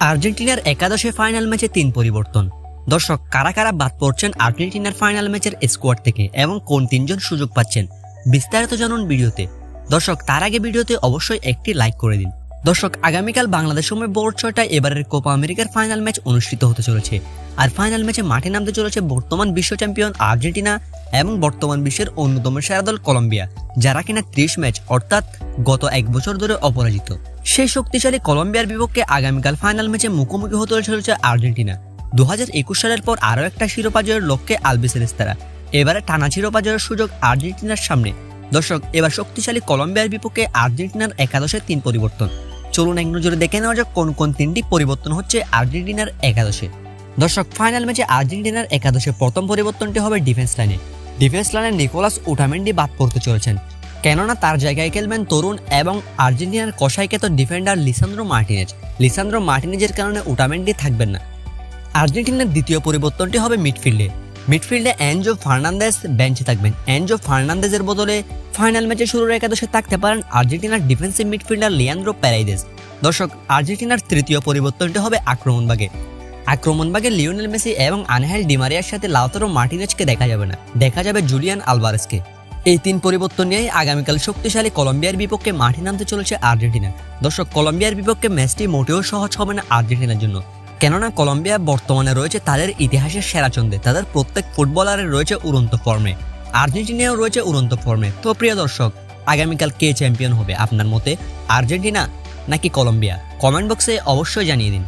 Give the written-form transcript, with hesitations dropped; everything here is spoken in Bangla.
আর্জেন্টিনার একাদশে ফাইনাল ম্যাচে 3 পরিবর্তন। দর্শক, কারা কারা বাদ পড়ছেন আর্জেন্টিনার ফাইনাল ম্যাচের স্কোয়াড থেকে এবং কোন 3 জন সুযোগ পাচ্ছেন বিস্তারিত জানুন ভিডিওতে। দর্শক, তার আগে ভিডিওতে অবশ্যই একটি লাইক করে দিন। দর্শক, আগামীকাল বাংলাদেশ সময় ভোর 6টায় এবারের কোপা আমেরিকার ফাইনাল ম্যাচ অনুষ্ঠিত হতে চলেছে। আর ফাইনাল ম্যাচে মাঠে নামতে চলেছে বর্তমান বিশ্ব চ্যাম্পিয়ন আর্জেন্টিনা এবং বর্তমান বিশ্বের অন্যতম সেরা দল কলম্বিয়া, যারা কিনা 30 ম্যাচ অর্থাৎ গত 1 বছর ধরে অপরাজিত। সেই শক্তিশালী কলম্বিয়ার বিপক্ষে আগামীকাল ফাইনাল ম্যাচে মুখোমুখি হতে চলেছে আর্জেন্টিনা। 2021 সালের পর আরও একটা শিরোপা জয়ের লক্ষ্যে আলবিসেলেস্তারা। এবারে টানা শিরোপা জয়ের সুযোগ আর্জেন্টিনার সামনে। দর্শক, এবার শক্তিশালী কলম্বিয়ার বিপক্ষে আর্জেন্টিনার একাদশে 3 পরিবর্তন। চলুন এক নজরে দেখে নেওয়া যাক কোন কোন 3টি পরিবর্তন হচ্ছে আর্জেন্টিনার একাদশে। দর্শক, ফাইনাল ম্যাচে আর্জেন্টিনার একাদশে প্রথম পরিবর্তনটি হবে ডিফেন্স লাইনে। ডিফেন্স লাইনে নিকোলাস ওটামেন্ডি বাদ পড়তে চলেছেন, কেননা তার জায়গায় খেলবেন তরুণ এবং আর্জেন্টিনার কষাইখ্যাত ডিফেন্ডার লিসান্দ্রো মার্টিনেজ। লিসান্দ্রো মার্টিনেজের কারণে ওটামেন্ডি থাকবেন না। আর্জেন্টিনার দ্বিতীয় পরিবর্তনটি হবে মিডফিল্ডে এনজো ফার্নান্দেজ বেঞ্চে থাকবেন। এনজো ফার্নান্দেজের বদলে ফাইনাল ম্যাচে শুরুর একাদশে থাকতে পারেন আর্জেন্টিনার ডিফেন্সিভ মিডফিল্ডার লিয়ান্দ্রো প্যারাইদেজ। দর্শক, আর্জেন্টিনার তৃতীয় পরিবর্তনটি হবে আক্রমণভাগে লিওনেল মেসি এবং আনহেল ডিমারিয়ার সাথে লাউতারো মার্টিনেজকে দেখা যাবে না, দেখা যাবে জুলিয়ান আলভারেজকে। এই 3 পরিবর্তন নিয়েই আগামীকাল শক্তিশালী কলম্বিয়ার বিপক্ষে মাঠে নামতে চলেছে আর্জেন্টিনা। দর্শক, কলম্বিয়ার বিপক্ষে ম্যাচটি মোটেও সহজ হবে না আর্জেন্টিনার জন্য, কেননা কলম্বিয়া বর্তমানে রয়েছে তাদের ইতিহাসের সেরা ছন্দে। তাদের প্রত্যেক ফুটবলারের রয়েছে উড়ন্ত ফর্মে, আর্জেন্টিনাও রয়েছে উড়ন্ত ফর্মে। তো প্রিয় দর্শক, আগামীকাল কে চ্যাম্পিয়ন হবে আপনার মতে, আর্জেন্টিনা নাকি কলম্বিয়া? কমেন্ট বক্সে অবশ্যই জানিয়ে দিন।